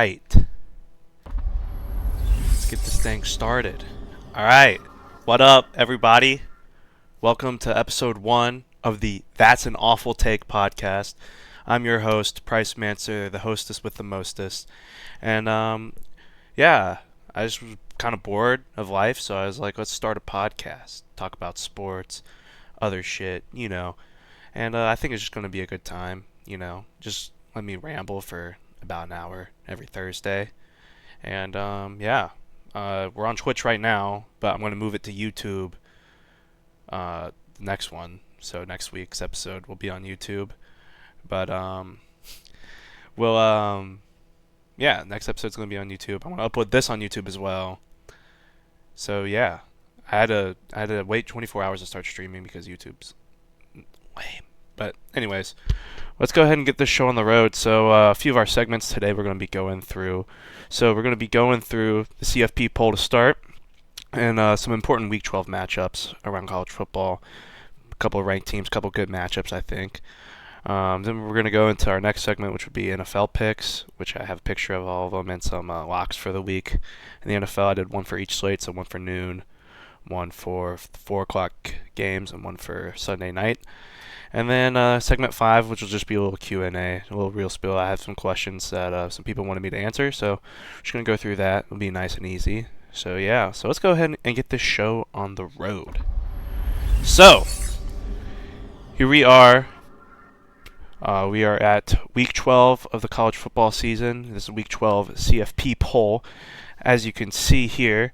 right. Let's get this thing started. All right. What up, everybody? Welcome to episode 1 of the That's an Awful Take podcast. I'm your host, Price Manser, the hostess with the mostest. And, yeah, I just was kind of bored of life, so I was like, let's start a podcast. Talk about sports, other shit, And I think it's just going to be a good time, Just let me ramble for about an hour every Thursday. And we're on Twitch right now, but I'm going to move it to YouTube the next one. So next week's episode will be on YouTube. But next episode's going to be on YouTube. I'm going to upload this on YouTube as well. So yeah, I had to wait 24 hours to start streaming because YouTube's lame. But anyways, let's go ahead and get this show on the road. So a few of our segments today we're going to be going through. So we're going to be going through the CFP poll to start, and some important Week 12 matchups around college football. A couple of ranked teams, a couple of good matchups, I think. Then we're going to go into our next segment, which would be NFL picks, which I have a picture of all of them, and some locks for the week. In the NFL, I did one for each slate, so one for noon, one for 4 o'clock games, and one for Sunday night. And then segment 5, which will just be a little Q&A, a little real spill. I have some questions that some people wanted me to answer, so we're just going to go through that. It'll be nice and easy. So yeah, so let's go ahead and get this show on the road. So, here we are. We are at Week 12 of the college football season. This is Week 12 CFP poll. As you can see here,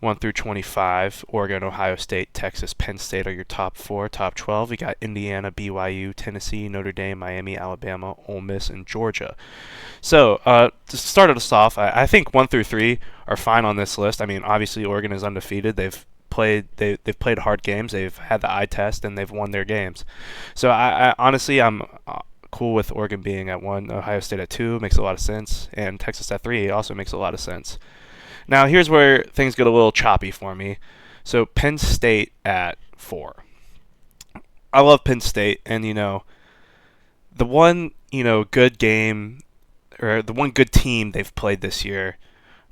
1 through 25, Oregon, Ohio State, Texas, Penn State are your top 4. Top 12, we got Indiana, BYU, Tennessee, Notre Dame, Miami, Alabama, Ole Miss, and Georgia. So, to start us off, I think 1 through 3 are fine on this list. I mean, obviously, Oregon is undefeated. They've played hard games. They've had the eye test, and they've won their games. So, I honestly, I'm cool with Oregon being at 1, Ohio State at 2, makes a lot of sense, and Texas at 3 also makes a lot of sense. Now, here's where things get a little choppy for me. So, Penn State at 4. I love Penn State, and, the one, good game, or the one good team they've played this year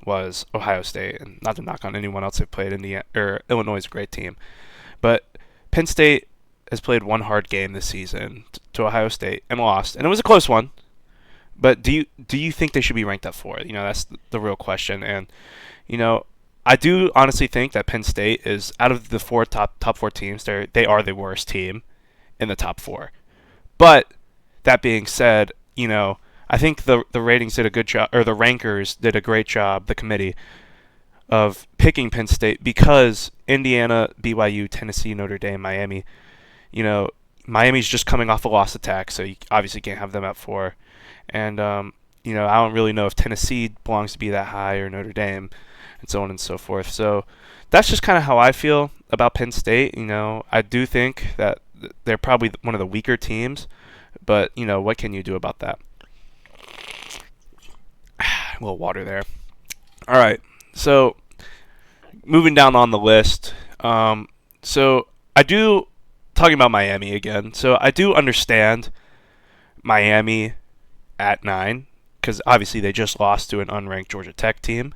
was Ohio State. And not to knock on anyone else they've played, Illinois is a great team. But Penn State has played one hard game this season to Ohio State and lost. And it was a close one. But do you think they should be ranked at 4? That's the real question. And I do honestly think that Penn State is, out of the top 4 teams, they are the worst team in the top 4. But that being said, I think the ratings did a good job, or the rankers did a great job, the committee, of picking Penn State because Indiana, BYU, Tennessee, Notre Dame, Miami, Miami's just coming off a loss attack, so you obviously can't have them at 4. And, I don't really know if Tennessee belongs to be that high or Notre Dame and so on and so forth. So that's just kind of how I feel about Penn State. I do think that they're probably one of the weaker teams, but, what can you do about that? A little water there. All right, so moving down on the list. So I do, talking about Miami again, so I do understand Miami at 9, because obviously they just lost to an unranked Georgia Tech team.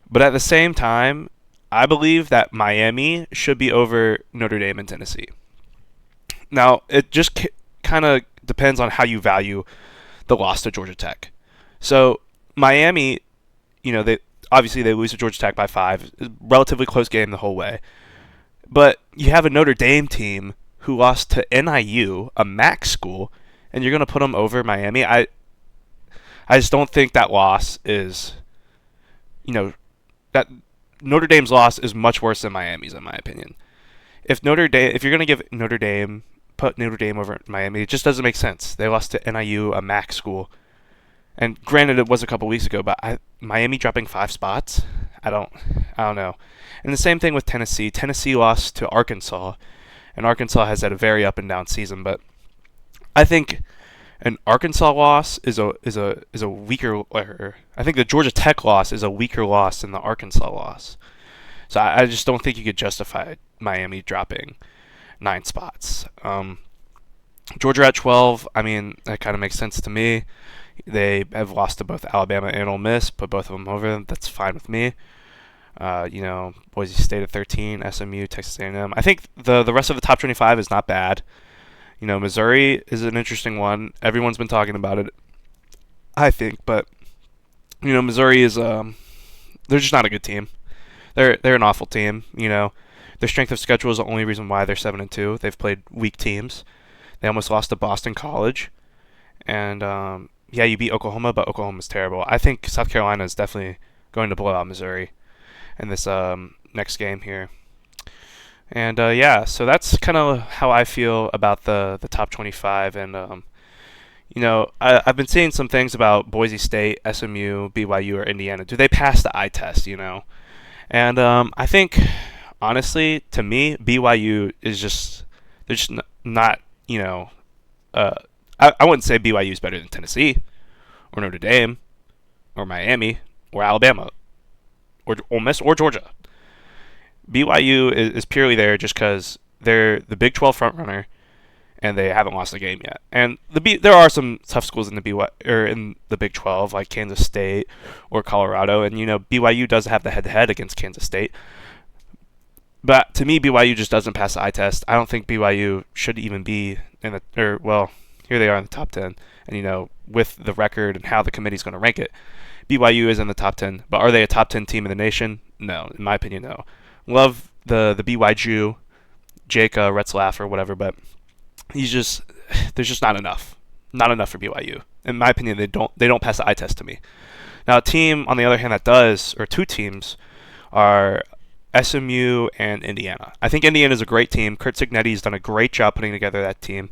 But at the same time, I believe that Miami should be over Notre Dame and Tennessee. Now, it just kind of depends on how you value the loss to Georgia Tech. So Miami, they lose to Georgia Tech by 5. Relatively close game the whole way. But you have a Notre Dame team who lost to NIU, a MAC school, and you're going to put them over Miami. I just don't think that loss is, that Notre Dame's loss is much worse than Miami's, in my opinion. If you're going to give put Notre Dame over Miami, it just doesn't make sense. They lost to NIU, a MAC school. And granted, it was a couple weeks ago, but Miami dropping 5 spots, I don't know. And the same thing with Tennessee. Tennessee lost to Arkansas, and Arkansas has had a very up and down season. But I think an Arkansas loss is a weaker. I think the Georgia Tech loss is a weaker loss than the Arkansas loss. So I just don't think you could justify Miami dropping 9 spots. Georgia at 12. I mean, that kind of makes sense to me. They have lost to both Alabama and Ole Miss, put both of them over them. That's fine with me. Boise State at 13, SMU, Texas A&M. I think the rest of the top 25 is not bad. Missouri is an interesting one. Everyone's been talking about it, I think, but Missouri is they're just not a good team. They're an awful team. Their strength of schedule is the only reason why they're 7-2. They've played weak teams. They almost lost to Boston College, and yeah, you beat Oklahoma, but Oklahoma's terrible. I think South Carolina is definitely going to blow out Missouri in this next game here. And yeah, so that's kind of how I feel about the top 25. And I've been seeing some things about Boise State, SMU, BYU, or Indiana. Do they pass the eye test? And I think honestly, to me, BYU is just they're just not. I wouldn't say BYU is better than Tennessee or Notre Dame or Miami or Alabama or Ole Miss or Georgia. BYU is purely there just because they're the Big 12 frontrunner and they haven't lost a game yet. And there are some tough schools in the in the Big 12 like Kansas State or Colorado, and BYU does have the head-to-head against Kansas State. But to me, BYU just doesn't pass the eye test. I don't think BYU should even be here they are in the top 10. And with the record and how the committee's going to rank it, BYU is in the top 10. But are they a top 10 team in the nation? No, in my opinion, no. Love the BY Jew, Jake Retzlaff or whatever, but there's just not enough. Not enough for BYU. In my opinion, they don't pass the eye test to me. Now, a team on the other hand that does, or two teams, are SMU and Indiana. I think Indiana is a great team. Kurt Cignetti's done a great job putting together that team,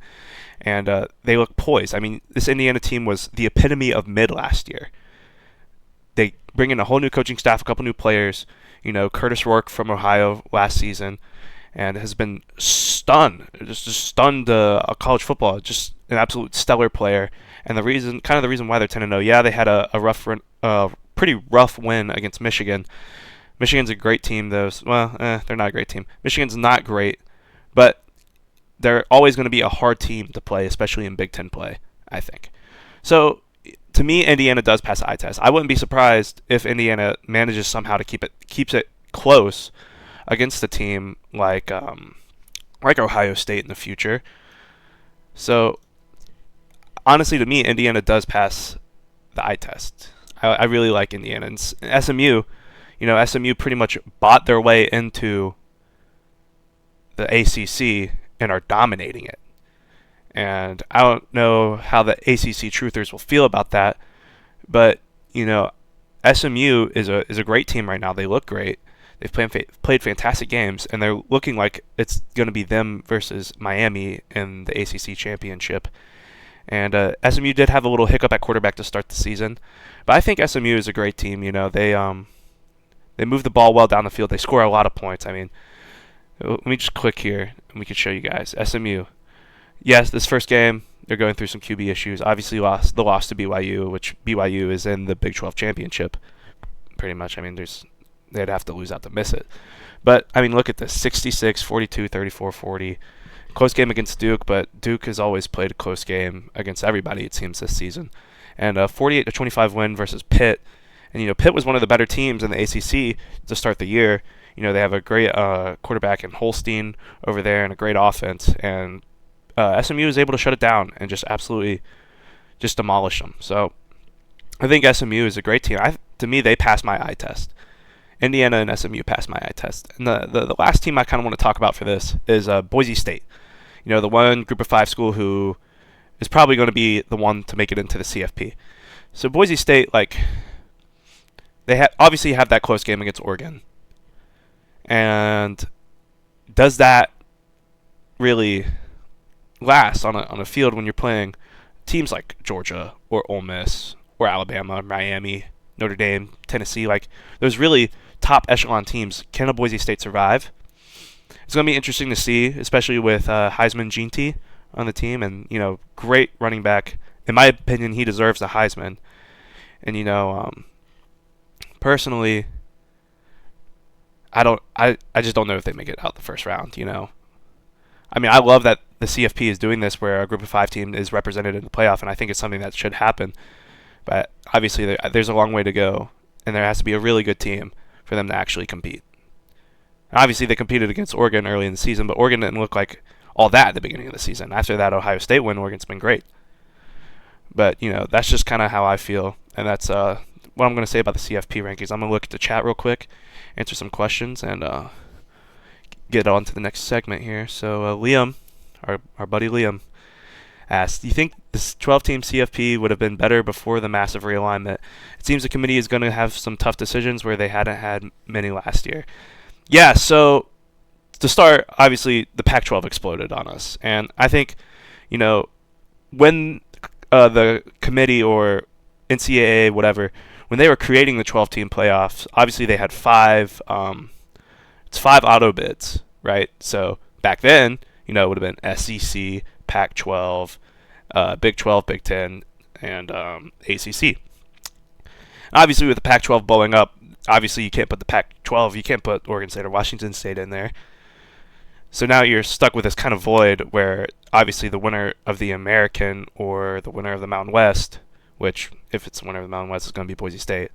and they look poised. I mean, this Indiana team was the epitome of mid last year. They bring in a whole new coaching staff, a couple new players. Curtis Rourke from Ohio last season, and has been stunned college football. Just an absolute stellar player. And the reason why they're 10-0, yeah, they had a pretty rough win against Michigan. Michigan's a great team, though. Well, they're not a great team. Michigan's not great, but they're always going to be a hard team to play, especially in Big Ten play, I think. So, to me, Indiana does pass the eye test. I wouldn't be surprised if Indiana manages somehow to keeps it close against a team like Ohio State in the future. So, honestly, to me, Indiana does pass the eye test. I really like Indiana. And SMU, SMU pretty much bought their way into the ACC and are dominating it. And I don't know how the ACC truthers will feel about that, but SMU is a great team right now. They look great. They've played fantastic games, and they're looking like it's going to be them versus Miami in the ACC championship. And SMU did have a little hiccup at quarterback to start the season, but I think SMU is a great team. They move the ball well down the field. They score a lot of points. I mean, let me just click here, and we can show you guys. SMU. Yes, this first game, they're going through some QB issues. Obviously, the loss to BYU, which BYU is in the Big 12 championship, pretty much. I mean, they'd have to lose out to miss it. But, I mean, look at this. 66, 42, 34, 40. Close game against Duke, but Duke has always played a close game against everybody, it seems, this season. And a 48-25 win versus Pitt. And, Pitt was one of the better teams in the ACC to start the year. They have a great quarterback in Holstein over there and a great offense. And SMU is able to shut it down and just absolutely just demolish them. So I think SMU is a great team. To me, they pass my eye test. Indiana and SMU pass my eye test. And the last team I kind of want to talk about for this is Boise State. The one Group of 5 school who is probably going to be the one to make it into the CFP. So Boise State, they obviously have that close game against Oregon. And does that really last on a field when you're playing teams like Georgia or Ole Miss or Alabama, Miami, Notre Dame, Tennessee, those really top echelon teams? Can a Boise State survive? It's going to be interesting to see, especially with Heisman Ginty on the team, and great running back. In my opinion, he deserves the Heisman. And personally, I just don't know if they make it out the first round. I mean, I love that the CFP is doing this, where a Group of 5 team is represented in the playoff, and I think it's something that should happen. But obviously, there's a long way to go, and there has to be a really good team for them to actually compete. Obviously, they competed against Oregon early in the season, but Oregon didn't look like all that at the beginning of the season. After that Ohio State win, Oregon's been great. But, that's just kind of how I feel, and that's what I'm going to say about the CFP rankings. I'm going to look at the chat real quick, answer some questions, and get on to the next segment here. So, Liam, our buddy Liam, asked, do you think this 12-team CFP would have been better before the massive realignment? It seems the committee is going to have some tough decisions where they hadn't had many last year. Yeah, so to start, obviously, the Pac-12 exploded on us. And I think, when the committee or NCAA, whatever, when they were creating the 12-team playoffs, obviously they had it's 5 auto bids, right? So back then, it would have been SEC, Pac-12, Big 12, Big 10, and ACC. Obviously, with the Pac-12 blowing up, obviously you can't put the Pac-12, you can't put Oregon State or Washington State in there. So now you're stuck with this kind of void where obviously the winner of the American or the winner of the Mountain West, which if it's the winner of the Mountain West, is going to be Boise State.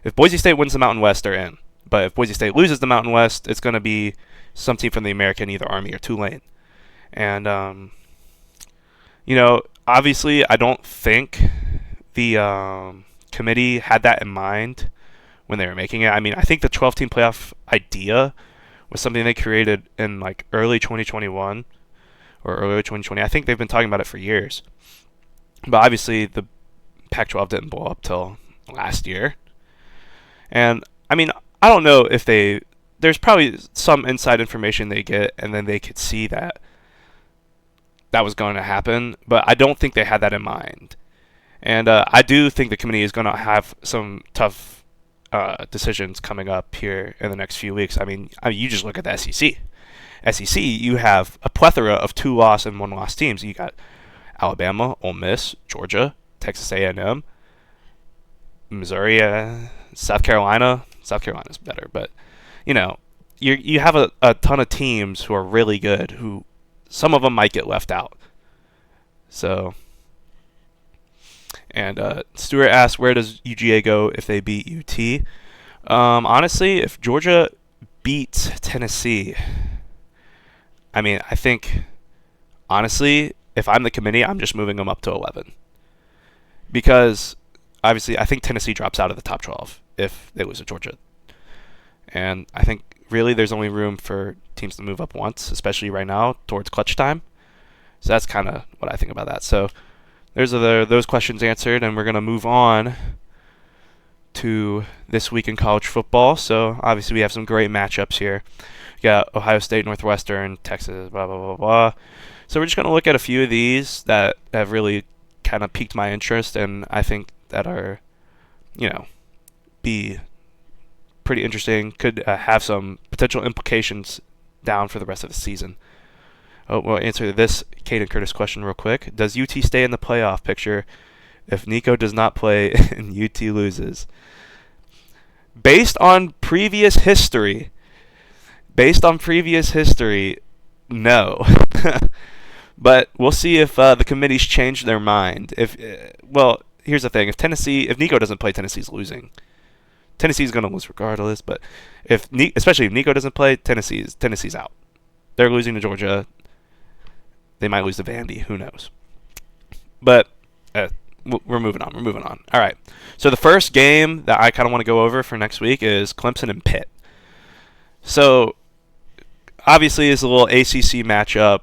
If Boise State wins the Mountain West, they're in. But if Boise State loses the Mountain West, it's going to be some team from the American, either Army or Tulane. And, obviously I don't think the committee had that in mind when they were making it. I mean, I think the 12-team playoff idea was something they created in like early 2021 or early 2020. I think they've been talking about it for years. But obviously the Pac-12 didn't blow up till last year. And I mean, I don't know if there's probably some inside information they get and then they could see that was going to happen, but I don't think they had that in mind. And I do think the committee is going to have some tough decisions coming up here in the next few weeks. I mean, you just look at the SEC. SEC, you have a plethora of 2-loss and 1-loss teams. You got Alabama, Ole Miss, Georgia, Texas A&M, Missouri, South Carolina. South Carolina's better, but you have a ton of teams who are really good. Who some of them might get left out. So. And Stuart asked, where does UGA go if they beat UT? Honestly, if Georgia beats Tennessee, I mean, I think, honestly, if I'm the committee, I'm just moving them up to 11. Because, obviously, I think Tennessee drops out of the top 12 if they lose to Georgia. And I think, really, there's only room for teams to move up once, especially right now, towards clutch time. So that's kind of what I think about that. So there's those questions answered, and we're going to move on to this week in college football. So obviously we have some great matchups here. We got Ohio State, Northwestern, Texas, blah, blah, blah, blah. So we're just going to look at a few of these that have really kind of piqued my interest, and I think that are, be pretty interesting, could have some potential implications down for the rest of the season. We'll answer this Caden Curtis question real quick. Does UT stay in the playoff picture if Nico does not play and UT loses? Based on previous history, no. But we'll see if the committee's changed their mind. Here's the thing. If Nico doesn't play, Tennessee's losing. Tennessee's going to lose regardless, but especially if Nico doesn't play, Tennessee's out. They're losing to Georgia. They might lose to Vandy. Who knows? But we're moving on. All right. So the first game that I kind of want to go over for next week is Clemson and Pitt. So obviously it's a little ACC matchup.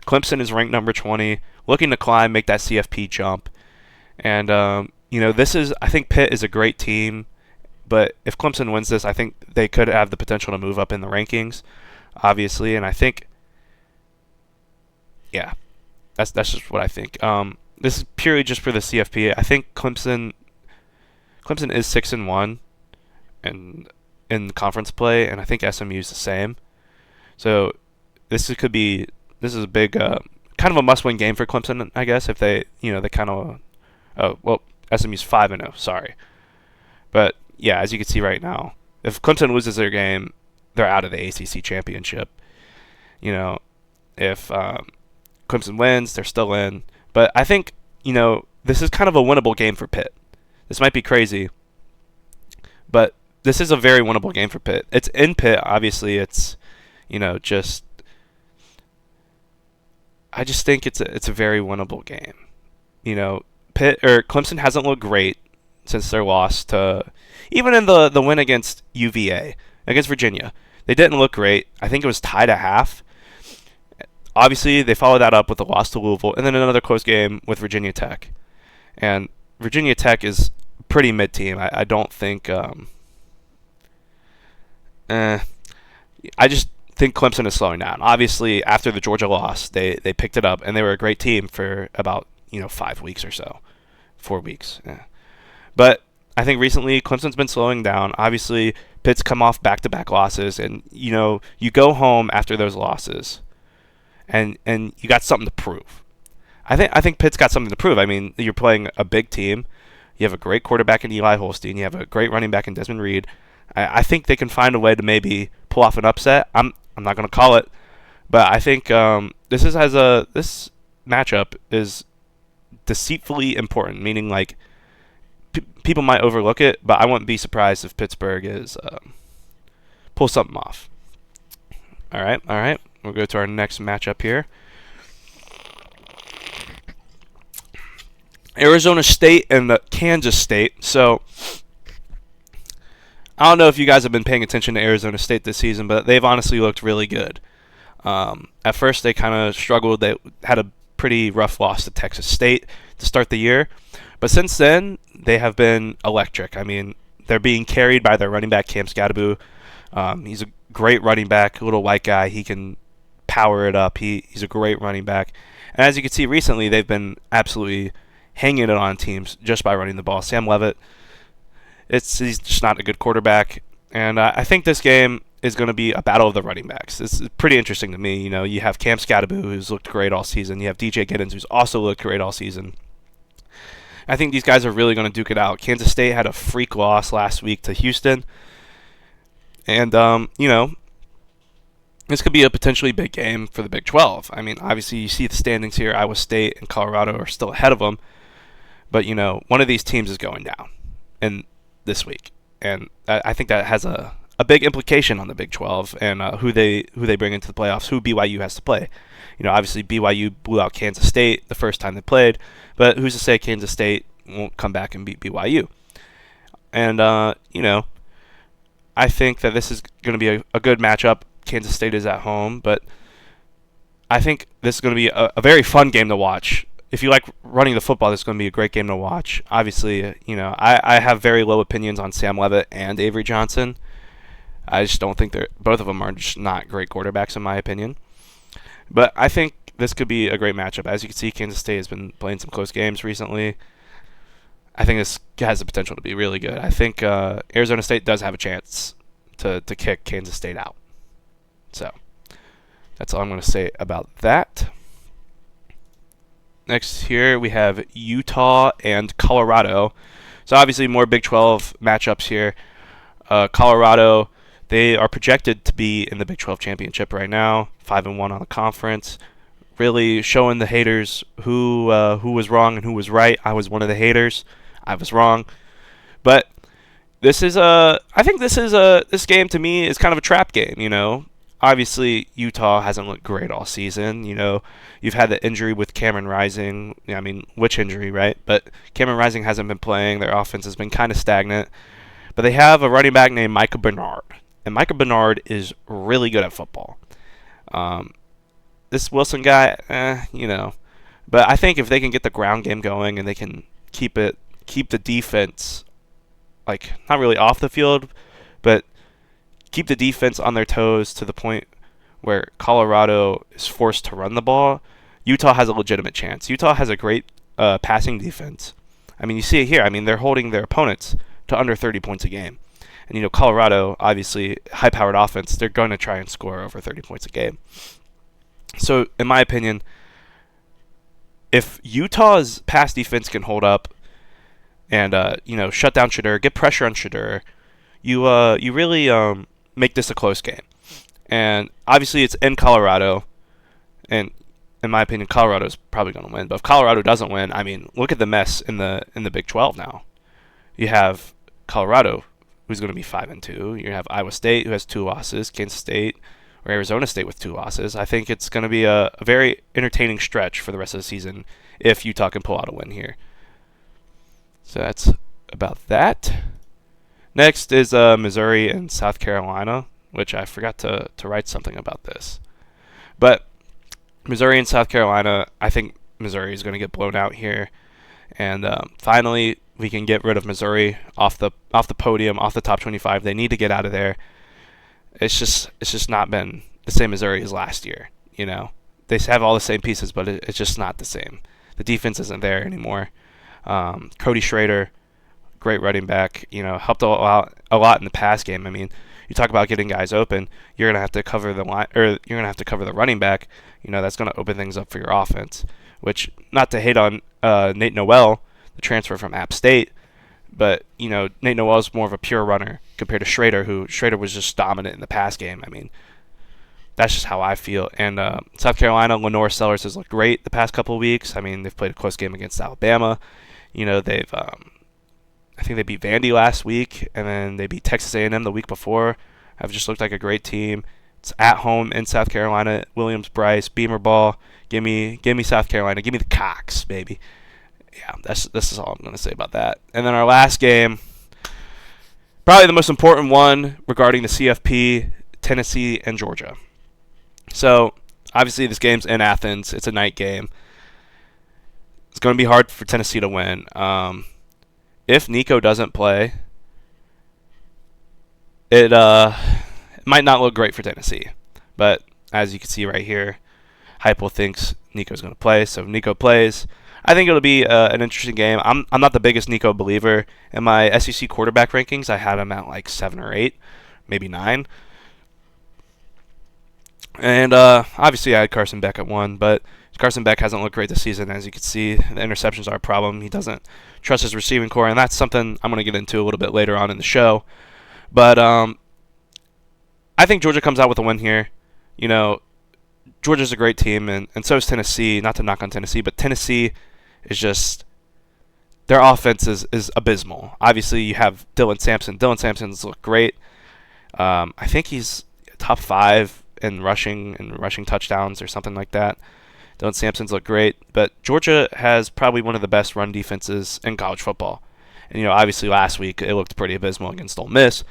Clemson is ranked number 20, looking to climb, make that CFP jump. And, I think Pitt is a great team. But if Clemson wins this, I think they could have the potential to move up in the rankings, obviously. And I think, yeah, that's just what I think. This is purely just for the CFP. I think Clemson is 6-1 in conference play, and I think SMU is the same. So this is a big kind of a must-win game for Clemson, I guess. If they kind of SMU's 5-0. Sorry, but yeah, as you can see right now, if Clemson loses their game, they're out of the ACC championship. If Clemson wins, they're still in. But I think, this is kind of a winnable game for Pitt. This might be crazy, but this is a very winnable game for Pitt. It's in Pitt, obviously. It's, just I just think it's a very winnable game. Pitt or Clemson hasn't looked great since their loss to, even in the win against UVA, against Virginia. They didn't look great. I think it was tied at half. Obviously, they followed that up with a loss to Louisville, and then another close game with Virginia Tech. And Virginia Tech is pretty mid-team. I don't think. I just think Clemson is slowing down. Obviously, after the Georgia loss, they picked it up, and they were a great team for about 5 weeks or so, 4 weeks. Yeah. But I think recently Clemson's been slowing down. Obviously, Pitt's come off back-to-back losses, and you go home after those losses, and you got something to prove. I think Pitt's got something to prove. I mean, you're playing a big team. You have a great quarterback in Eli Holstein. You have a great running back in Desmond Reed. I think they can find a way to maybe pull off an upset. I'm not going to call it, but I think this matchup is deceitfully important, meaning like people might overlook it, but I wouldn't be surprised if Pittsburgh is pull something off. All right. We'll go to our next matchup here. Arizona State and Kansas State. So I don't know if you guys have been paying attention to Arizona State this season, but they've honestly looked really good. At first, they kind of struggled. They had a pretty rough loss to Texas State to start the year. But since then, they have been electric. I mean, they're being carried by their running back, Cam Scadaboo. He's a great running back, a little white guy. He can power it up. He's a great running back. And as you can see recently, they've been absolutely hanging it on teams just by running the ball. Sam Leavitt, he's just not a good quarterback. And I think this game is going to be a battle of the running backs. This is pretty interesting to me. You have Cam Scadaboo, who's looked great all season. You have DJ Giddens, who's also looked great all season. I think these guys are really going to duke it out. Kansas State had a freak loss last week to Houston. And, this could be a potentially big game for the Big 12. I mean, obviously, you see the standings here. Iowa State and Colorado are still ahead of them. But, one of these teams is going down in this week. And I think that has a big implication on the Big 12 and who they bring into the playoffs, who BYU has to play. Obviously BYU blew out Kansas State the first time they played, but who's to say Kansas State won't come back and beat BYU? And, I think that this is going to be a good matchup. Kansas State is at home, but I think this is going to be a very fun game to watch. If you like running the football, this is going to be a great game to watch. Obviously, I have very low opinions on Sam Leavitt and Avery Johnson. I just don't think both of them are just not great quarterbacks in my opinion. But I think this could be a great matchup. As you can see, Kansas State has been playing some close games recently. I think this has the potential to be really good. I think Arizona State does have a chance to kick Kansas State out. So that's all I'm going to say about that. Next here we have Utah and Colorado. So obviously more Big 12 matchups here. Colorado, they are projected to be in the Big 12 championship right now, 5-1 on the conference. Really showing the haters who was wrong and who was right. I was one of the haters. I was wrong. But this game to me is kind of a trap game, Obviously, Utah hasn't looked great all season. You've had the injury with Cameron Rising. I mean, which injury, right? But Cameron Rising hasn't been playing. Their offense has been kind of stagnant. But they have a running back named Micah Bernard. And Micah Bernard is really good at football. This Wilson guy, But I think if they can get the ground game going and they can keep the defense, not really off the field, but keep the defense on their toes to the point where Colorado is forced to run the ball, Utah has a legitimate chance. Utah has a great passing defense. I mean, you see it here. I mean, they're holding their opponents to under 30 points a game. And, Colorado, obviously, high-powered offense, they're going to try and score over 30 points a game. So, in my opinion, if Utah's pass defense can hold up and, shut down Shadur, get pressure on Shadur, you really make this a close game. And obviously it's in Colorado, and in my opinion, Colorado's probably going to win. But if Colorado doesn't win, I mean, look at the mess in the Big 12 now. You have Colorado, who's going to be 5-2. You're going to have Iowa State, who has 2 losses, Kansas State or Arizona State with 2 losses. I think it's going to be a very entertaining stretch for the rest of the season if Utah can pull out a win here. So that's about that. Next is Missouri and South Carolina, which I forgot to write something about this. But Missouri and South Carolina, I think Missouri is going to get blown out here. And finally, we can get rid of Missouri off the podium, off the top 25. They need to get out of there. It's just not been the same Missouri as last year. You know, they have all the same pieces, but it's just not the same. The defense isn't there anymore. Cody Schrader, great running back, you know, helped a lot in the pass game. I mean, you talk about getting guys open, you're gonna have to cover the line, or you're gonna have to cover the running back. You know, that's gonna open things up for your offense. Which, not to hate on Nate Noel, the transfer from App State, but you know, Nate Noel is more of a pure runner compared to Schrader, who Schrader was just dominant in the pass game. I mean, that's just how I feel. And South Carolina, Lenore Sellers has looked great the past couple of weeks. I mean, they've played a close game against Alabama. You know, they've I think they beat Vandy last week, and then they beat Texas A&M the week before. Have just looked like a great team. It's at home in South Carolina. Williams-Brice, Beamer Ball. Give me South Carolina. Give me the Cox, baby. Yeah, this is all I'm going to say about that. And then our last game, probably the most important one regarding the CFP, Tennessee and Georgia. So, obviously, this game's in Athens. It's a night game. It's going to be hard for Tennessee to win. If Nico doesn't play, it might not look great for Tennessee. But as you can see right here, Heupel thinks Nico's going to play. So if Nico plays, I think it'll be an interesting game. I'm not the biggest Nico believer. In my SEC quarterback rankings, I had him at like 7 or 8, maybe 9. And obviously I had Carson Beck at 1, but Carson Beck hasn't looked great this season. As you can see, the interceptions are a problem. He doesn't trust his receiving core, and that's something I'm going to get into a little bit later on in the show. But I think Georgia comes out with a win here. You know, Georgia's a great team, and so is Tennessee. Not to knock on Tennessee, but Tennessee is just, their offense is abysmal. Obviously, you have Dylan Sampson. Dylan Sampson's looked great. I think he's top 5 in rushing touchdowns or something like that. Dylan Sampson's looked great, but Georgia has probably one of the best run defenses in college football. And, you know, obviously last week it looked pretty abysmal against Ole Miss,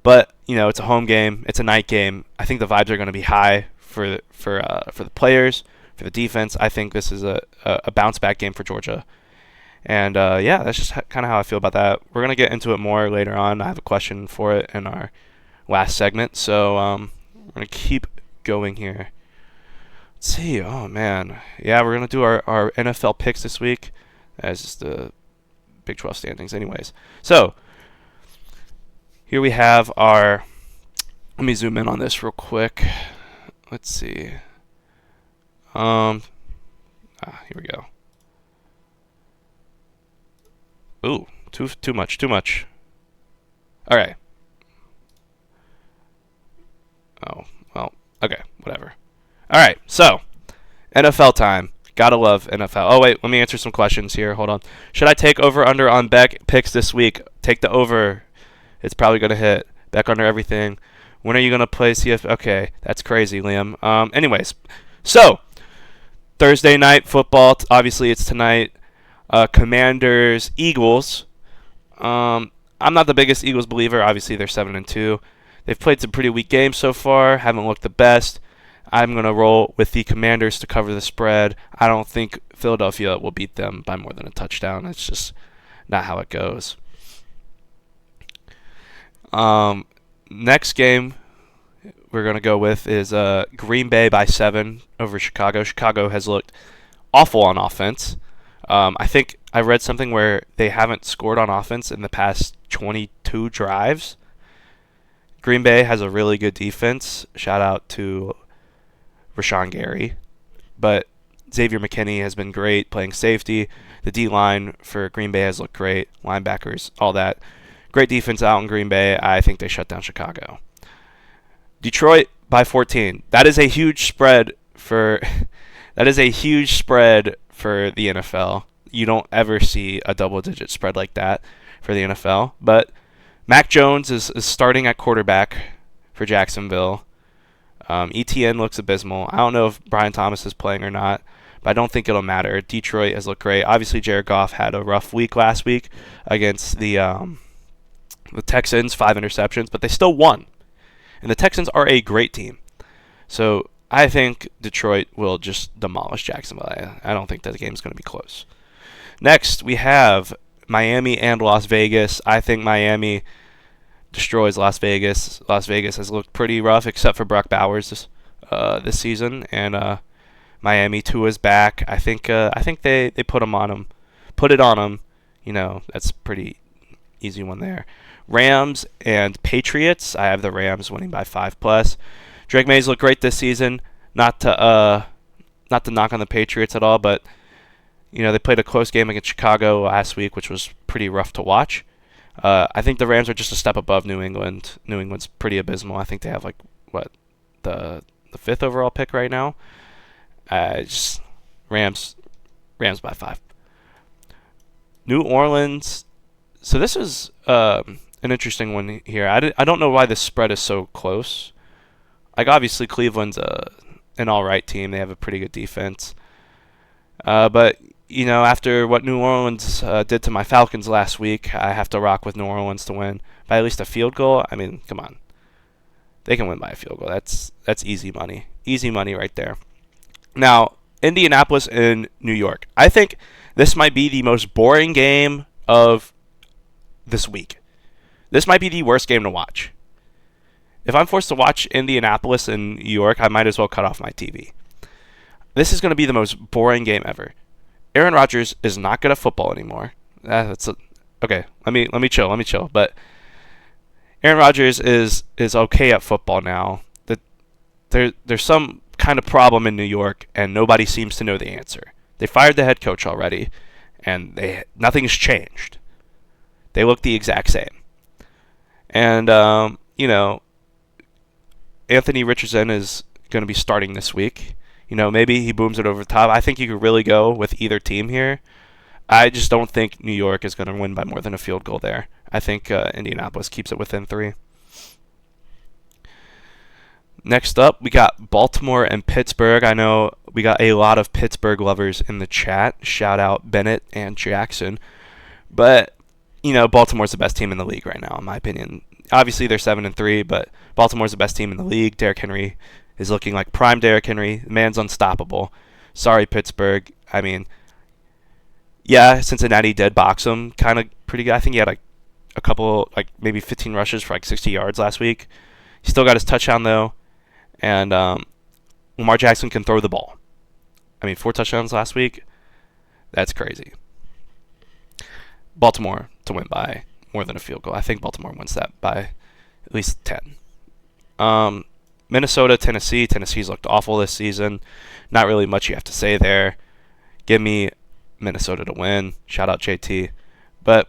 but, you know, it's a home game, it's a night game. I think the vibes are going to be high for the players, for the defense. I think this is a bounce back game for Georgia. And, yeah, that's just kind of how I feel about that. We're going to get into it more later on. I have a question for it in our last segment, so we're going to keep going here. Let's see. Oh, man. Yeah, we're going to do our NFL picks this week. That's just the Big 12 standings anyways. So, here we have our... Let me zoom in on this real quick. Let's see. Here we go. Ooh, too much. All right. Oh, well, okay, whatever. All right, so NFL time. Gotta love NFL. Oh, wait, let me answer some questions here. Hold on. Should I take over/under on Beck picks this week? Take the over. It's probably going to hit. Beck under everything. When are you going to play CF? Okay, that's crazy, Liam. Anyways, so Thursday night football. Obviously, it's tonight. Commanders, Eagles. I'm not the biggest Eagles believer. Obviously, they're 7-2. They've played some pretty weak games so far. Haven't looked the best. I'm going to roll with the Commanders to cover the spread. I don't think Philadelphia will beat them by more than a touchdown. It's just not how it goes. Next game we're going to go with is Green Bay by 7 over Chicago. Chicago has looked awful on offense. I think I read something where they haven't scored on offense in the past 22 drives. Green Bay has a really good defense. Shout out to Rashawn Gary. But Xavier McKinney has been great playing safety. The D-line for Green Bay has looked great. Linebackers, all that. Great defense out in Green Bay. I think they shut down Chicago. Detroit by 14. That is a huge spread for That is a huge spread for the NFL. You don't ever see a double-digit spread like that for the NFL. But Mac Jones is starting at quarterback for Jacksonville. ETN looks abysmal. I don't know if Brian Thomas is playing or not, but I don't think it'll matter. Detroit has looked great. Obviously, Jared Goff had a rough week last week against the Texans, 5 interceptions, but they still won. And the Texans are a great team. So I think Detroit will just demolish Jacksonville. I don't think that the game's going to be close. Next, we have Miami and Las Vegas. I think Miami destroys Las Vegas. Las Vegas has looked pretty rough, except for Brock Bowers this season. And Miami, Tua's back. I think they put him on him, put it on him. That's pretty easy one there. Rams and Patriots. I have the Rams winning by 5+. Drake Mays looked great this season. Not to knock on the Patriots at all, but they played a close game against Chicago last week, which was pretty rough to watch. I think the Rams are just a step above New England. New England's pretty abysmal. I think they have the 5th overall pick right now. Just Rams by 5. New Orleans. So this is an interesting one here. I don't know why this spread is so close. Obviously Cleveland's an all right team. They have a pretty good defense. But after what New Orleans did to my Falcons last week, I have to rock with New Orleans to win by at least a field goal. I mean, come on. They can win by a field goal. That's easy money. Easy money right there. Now, Indianapolis and New York. I think this might be the most boring game of this week. This might be the worst game to watch. If I'm forced to watch Indianapolis and New York, I might as well cut off my TV. This is going to be the most boring game ever. Aaron Rodgers is not good at football anymore. Okay. Let me chill. But Aaron Rodgers is okay at football now. There's some kind of problem in New York, and nobody seems to know the answer. They fired the head coach already, and nothing's changed. They look the exact same. And Anthony Richardson is going to be starting this week. Maybe he booms it over the top. I think you could really go with either team here. I just don't think New York is going to win by more than a field goal there. I think Indianapolis keeps it within 3. Next up, we got Baltimore and Pittsburgh. I know we got a lot of Pittsburgh lovers in the chat. Shout out Bennett and Jackson. But, Baltimore's the best team in the league right now, in my opinion. Obviously, they're 7-3, but Baltimore's the best team in the league. Derrick Henry is looking like prime Derrick Henry. The man's unstoppable. Sorry, Pittsburgh. I mean, yeah, Cincinnati did box him kind of pretty good. I think he had a couple, maybe 15 rushes for 60 yards last week. He still got his touchdown, though. And Lamar Jackson can throw the ball. 4 touchdowns last week. That's crazy. Baltimore to win by more than a field goal. I think Baltimore wins that by at least 10. Minnesota, Tennessee. Tennessee's looked awful this season. Not really much you have to say there. Give me Minnesota to win. Shout out JT. But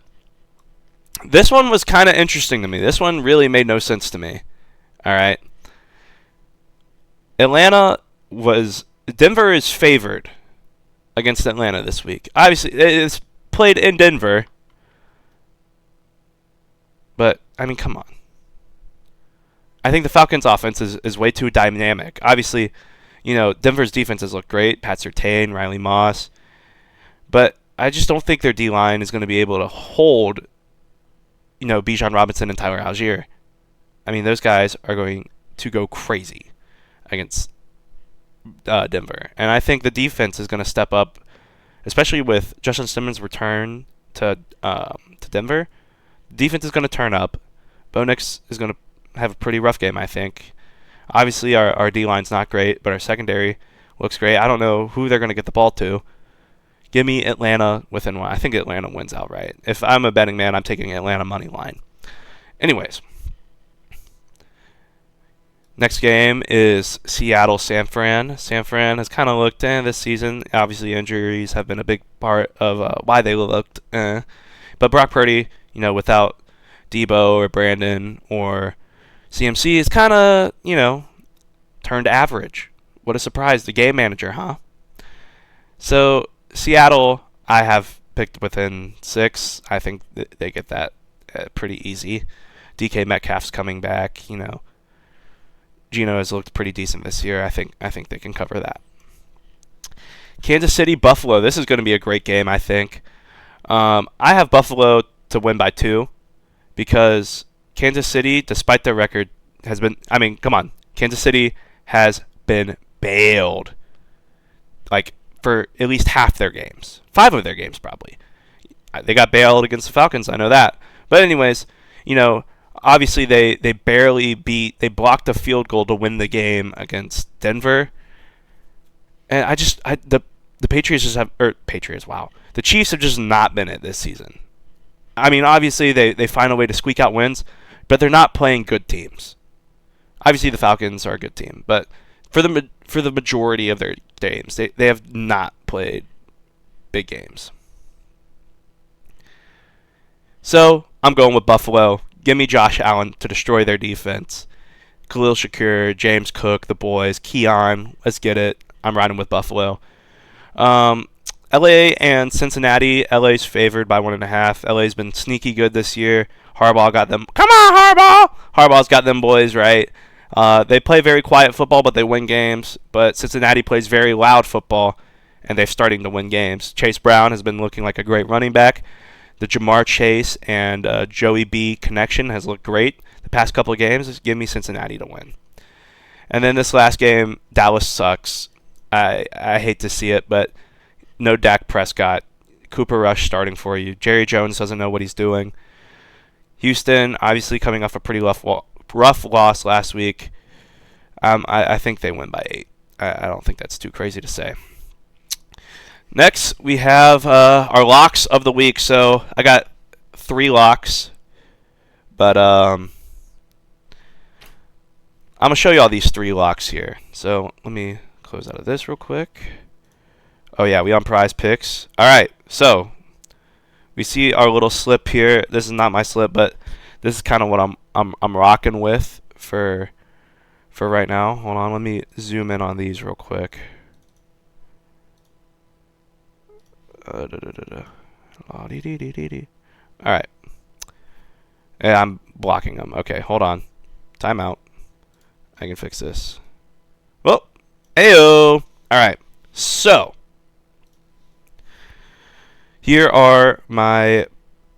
this one was kind of interesting to me. This one really made no sense to me. All right. Denver is favored against Atlanta this week. Obviously, it's played in Denver. But, come on. I think the Falcons' offense is way too dynamic. Obviously, Denver's defense has looked great. Pat Surtain, Riley Moss. But I just don't think their D-line is going to be able to hold, Bijan Robinson and Tyler Algier. Those guys are going to go crazy against Denver. And I think the defense is going to step up, especially with Justin Simmons' return to Denver. Defense is going to turn up. Bo Nix is going to have a pretty rough game, I think. Obviously, our D-line's not great, but our secondary looks great. I don't know who they're going to get the ball to. Give me Atlanta within 1. I think Atlanta wins outright. If I'm a betting man, I'm taking Atlanta money line. Anyways. Next game is Seattle-San Fran. San Fran has kind of looked this season. Obviously, injuries have been a big part of why they looked. But Brock Purdy, without Debo or Brandon or CMC is kind of, turned average. What a surprise. The game manager, huh? So Seattle, I have picked within 6. I think they get that pretty easy. DK Metcalf's coming back. Gino has looked pretty decent this year. I think they can cover that. Kansas City, Buffalo. This is going to be a great game, I think. I have Buffalo to win by 2 because Kansas City, despite their record, has been. I mean, come on. Kansas City has been bailed like for at least half their games, 5 of their games probably. They got bailed against the Falcons. I know that. But anyways, obviously they barely beat. They blocked a field goal to win the game against Denver. And the Patriots just have Patriots. Wow, the Chiefs have just not been it this season. I mean, obviously they find a way to squeak out wins, but they're not playing good teams. Obviously the Falcons are a good team, but for the majority of their games, they have not played big games. So I'm going with Buffalo. Give me Josh Allen to destroy their defense. Khalil Shakir, James Cook, the boys, Keon. Let's get it. I'm riding with Buffalo. LA and Cincinnati. LA's favored by 1.5. LA's been sneaky good this year. Harbaugh got them. Come on, Harbaugh! Harbaugh's got them boys right. They play very quiet football, but they win games. But Cincinnati plays very loud football, and they're starting to win games. Chase Brown has been looking like a great running back. The Jamar Chase and Joey B connection has looked great the past couple of games. Give me Cincinnati to win. And then this last game, Dallas sucks. I hate to see it, but no Dak Prescott. Cooper Rush starting for you. Jerry Jones doesn't know what he's doing. Houston, obviously coming off a pretty rough loss last week. I think they win by 8. I don't think that's too crazy to say. Next, we have our locks of the week. So I got 3 locks, but I'm gonna show you all these 3 locks here. So let me close out of this real quick. Oh yeah, we on Prize Picks. All right, so we see our little slip here. This is not my slip, but this is kind of what I'm rocking with for right now. Hold on, let me zoom in on these real quick. All right. Yeah, I'm blocking them. Okay, hold on. Time out. I can fix this. Well, ayo. All right. So here are my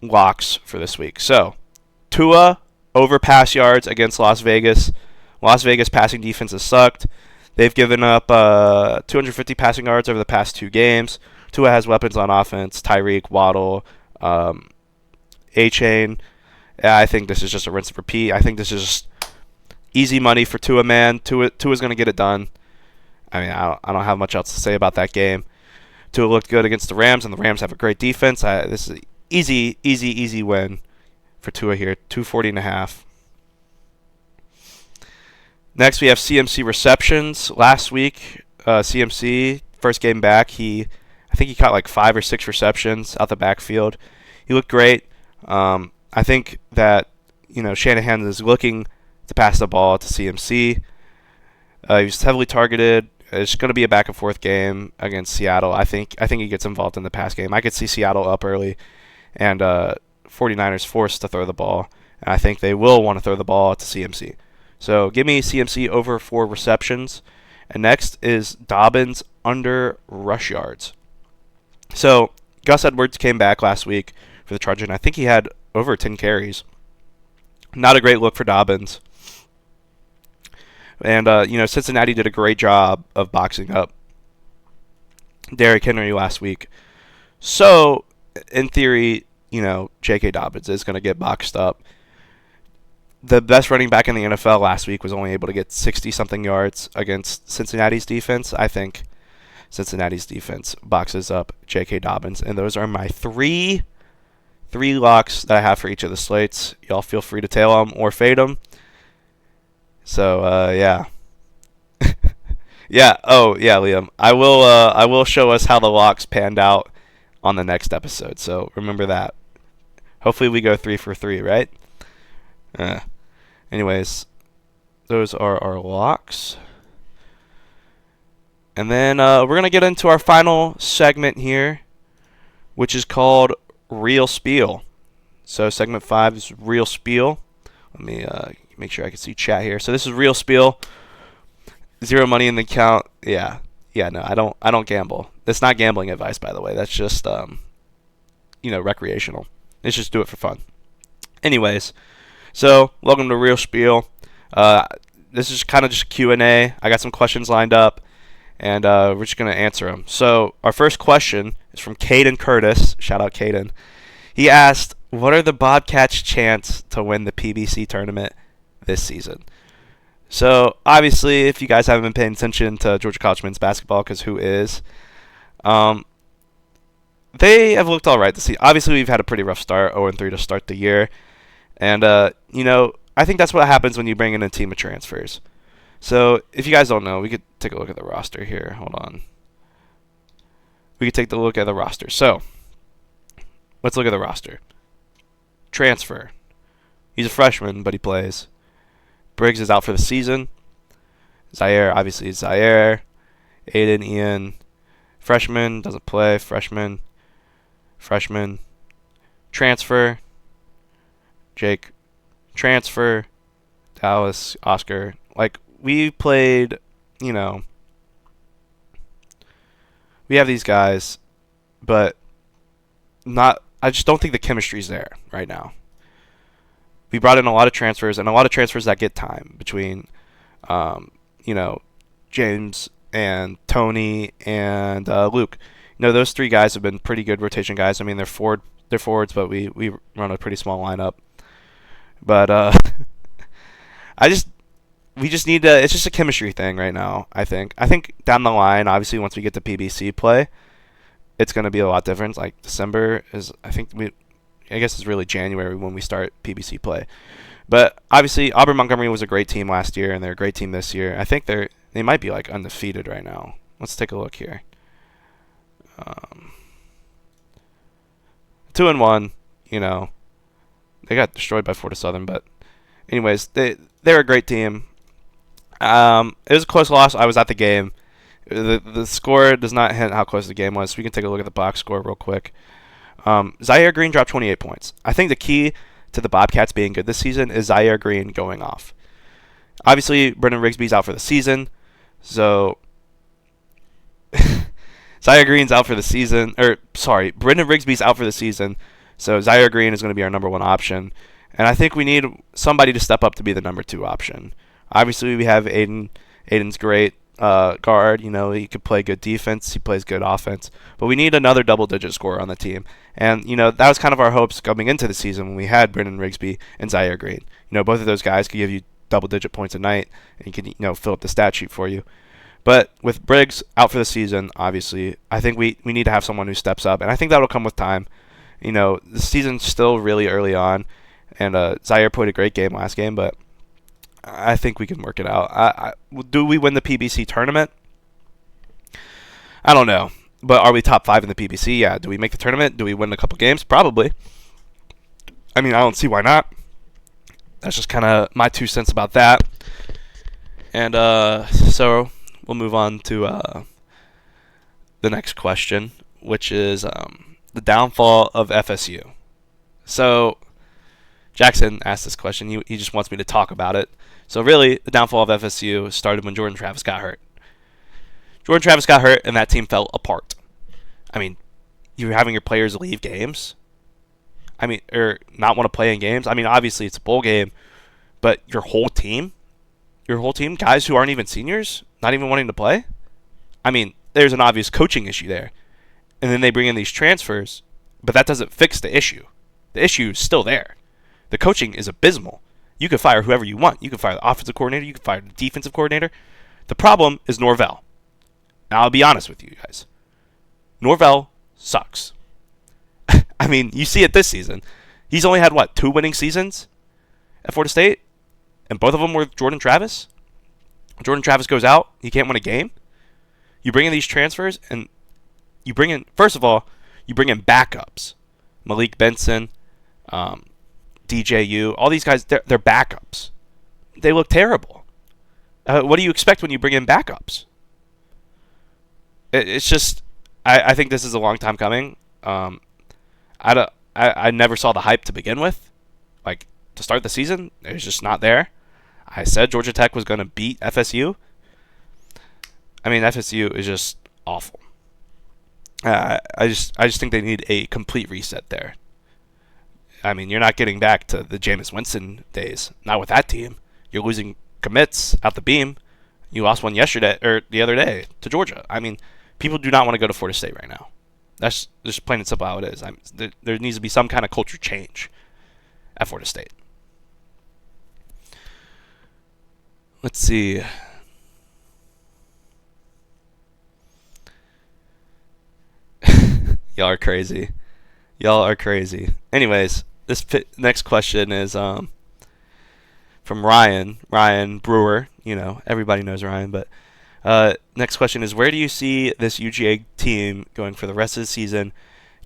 locks for this week. So Tua over pass yards against Las Vegas. Las Vegas passing defense has sucked. They've given up 250 passing yards over the past 2 games. Tua has weapons on offense. Tyreek, Waddle, A-Chain. Yeah, I think this is just a rinse and repeat. I think this is just easy money for Tua, man. Tua's going to get it done. I mean, I don't have much else to say about that game. Tua looked good against the Rams, and the Rams have a great defense. This is an easy win for Tua here. 240.5. Next, we have CMC receptions. Last week, CMC, first game back, I think he caught like 5 or 6 receptions out the backfield. He looked great. I think that Shanahan is looking to pass the ball to CMC. He was heavily targeted. It's going to be a back and forth game against Seattle. I think he gets involved in the pass game. I could see Seattle up early, and 49ers forced to throw the ball. And I think they will want to throw the ball to CMC. So give me CMC over 4 receptions. And next is Dobbins under rush yards. So Gus Edwards came back last week for the Chargers, and I think he had over 10 carries. Not a great look for Dobbins. And, Cincinnati did a great job of boxing up Derrick Henry last week. So, in theory, J.K. Dobbins is going to get boxed up. The best running back in the NFL last week was only able to get 60-something yards against Cincinnati's defense. I think Cincinnati's defense boxes up J.K. Dobbins. And those are my three locks that I have for each of the slates. Y'all feel free to tail them or fade them. So, yeah. Yeah. Oh, yeah, Liam. I will show us how the locks panned out on the next episode. So remember that. Hopefully we go 3 for 3, right? Anyways, those are our locks. And then we're going to get into our final segment here, which is called Real Spiel. So segment 5 is Real Spiel. Let me make sure I can see chat here. So this is Real Spiel. 0 money in the account. Yeah. No, I don't gamble. That's not gambling advice, by the way. That's just recreational. Let's just do it for fun. Anyways, so welcome to Real Spiel. This is kind of just Q&A. I got some questions lined up, and we're just going to answer them. So our first question is from Caden Curtis. Shout out Caden. He asked, what are the Bobcats' chance to win the PBC tournament this season? So obviously, if you guys haven't been paying attention to Georgia College men's basketball, because who is, they have looked all right this season. Obviously, we've had a pretty rough start, 0-3 to start the year. And, I think that's what happens when you bring in a team of transfers. So, if you guys don't know, we could take a look at the roster here. Hold on. We could take a look at the roster. So, let's look at the roster. Transfer. He's a freshman, but he plays. Briggs is out for the season. Zaire, obviously, is Zaire. Aiden, Ian, freshman, doesn't play. Freshman. Transfer. Jake, transfer. Dallas, Oscar. Like, we played, we have these guys, but I just don't think the chemistry's there right now. We brought in a lot of transfers, and a lot of transfers that get time between, James and Tony and Luke. Those 3 guys have been pretty good rotation guys. I mean, they're forwards, but we run a pretty small lineup. But we just need to. It's just a chemistry thing right now. I think down the line, obviously, once we get to PBC play, it's going to be a lot different. Like December is, I guess it's really January when we start PBC play. But obviously, Auburn Montgomery was a great team last year, and they're a great team this year. I think they might be like undefeated right now. Let's take a look here. 2-1. They got destroyed by Florida Southern, but anyways, they're a great team. It was a close loss. I was at the game. The score does not hint how close the game was. So we can take a look at the box score real quick. Zaire Green dropped 28 points. I think the key to the Bobcats being good this season is Zaire Green going off. Obviously, Brendan Rigsby's out for the season, so Zaire Green's out for the season. Brendan Rigsby's out for the season, so Zaire Green is going to be our number 1 option. And I think we need somebody to step up to be the number 2 option. Obviously, we have Aiden. Aiden's great guard. He could play good defense. He plays good offense. But we need another double-digit scorer on the team. And, that was kind of our hopes coming into the season when we had Brendan Rigsby and Zaire Green. Both of those guys could give you double-digit points a night and could, fill up the stat sheet for you. But with Briggs out for the season, obviously, I think we need to have someone who steps up. And I think that'll come with time. The season's still really early on. And Zaire played a great game last game, but I think we can work it out. Do we win the PBC tournament? I don't know. But are we top 5 in the PBC? Yeah. Do we make the tournament? Do we win a couple games? Probably. I mean, I don't see why not. That's just kind of my 2 cents about that. And so we'll move on to the next question, which is the downfall of FSU. So Jackson asked this question. He just wants me to talk about it. So really, the downfall of FSU started when Jordan Travis got hurt. Jordan Travis got hurt, and that team fell apart. I mean, you're having your players leave games. Or not want to play in games. Obviously it's a bowl game, but your whole team, guys who aren't even seniors, not even wanting to play. There's an obvious coaching issue there. And then they bring in these transfers, but that doesn't fix the issue. The issue is still there. The coaching is abysmal. You can fire whoever you want. You can fire the offensive coordinator. You can fire the defensive coordinator. The problem is Norvell. Now, I'll be honest with you guys. Norvell sucks. You see it this season. He's only had, 2 winning seasons at Florida State? And both of them were with Jordan Travis? Jordan Travis goes out. He can't win a game. You bring in these transfers, and you bring in, first of all, you bring in backups. Malik Benson, DJU, all these guys, they're backups. They look terrible. What do you expect when you bring in backups? it's just I think this is a long time coming. I don't I never saw the hype to begin with. Like to start the season, it was just not there. I said Georgia Tech was going to beat FSU. I mean, FSU is just awful. I just think they need a complete reset there. I mean, you're not getting back to the Jameis Winston days. Not with that team. You're losing commits out the beam. You lost one yesterday or the other day to Georgia. I mean, people do not want to go to Florida State right now. That's just plain and simple how it is. There needs to be some kind of culture change at Florida State. Let's see. Y'all are crazy. Y'all are crazy. Anyways, next question is from Ryan. Ryan Brewer. You know, everybody knows Ryan. But next question is, where do you see this UGA team going for the rest of the season,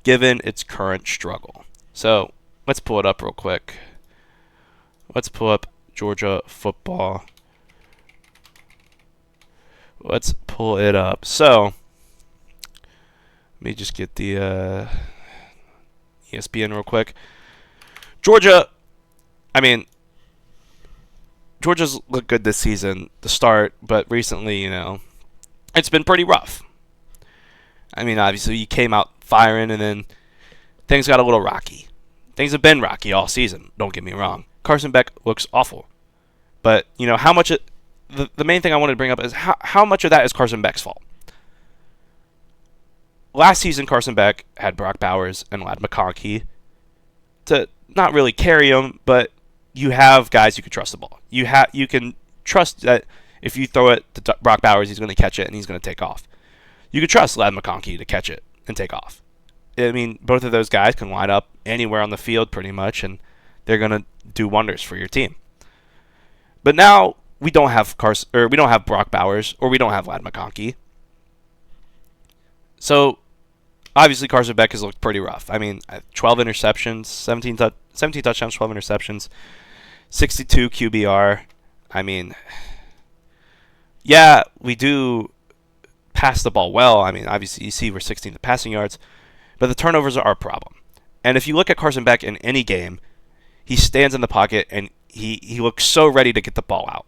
given its current struggle? So let's pull it up real quick. Let's pull up Georgia football. Let's pull it up. So let me just get the ESPN real quick. Georgia, I mean, Georgia's looked good this season to start, but recently, you know, it's been pretty rough. I mean, obviously, you came out firing, and then things got a little rocky. Things have been rocky all season, don't get me wrong. Carson Beck looks awful. But, you know, how much the main thing I wanted to bring up is how much of that is Carson Beck's fault? Last season, Carson Beck had Brock Bowers and Ladd McConkey to not really carry him, but you have guys you can trust the ball. You can trust that if you throw it to Brock Bowers, he's going to catch it and he's going to take off. You can trust Ladd McConkey to catch it and take off. I mean, both of those guys can line up anywhere on the field pretty much, and they're going to do wonders for your team. But now we don't have we don't have Brock Bowers, or we don't have Ladd McConkey. So obviously Carson Beck has looked pretty rough. I mean, 12 interceptions, 17 touchdowns, 12 interceptions, 62 QBR. I mean, yeah, we do pass the ball well. I mean, obviously you see we're 16th in passing yards, but the turnovers are our problem. And if you look at Carson Beck in any game, he stands in the pocket and he looks so ready to get the ball out.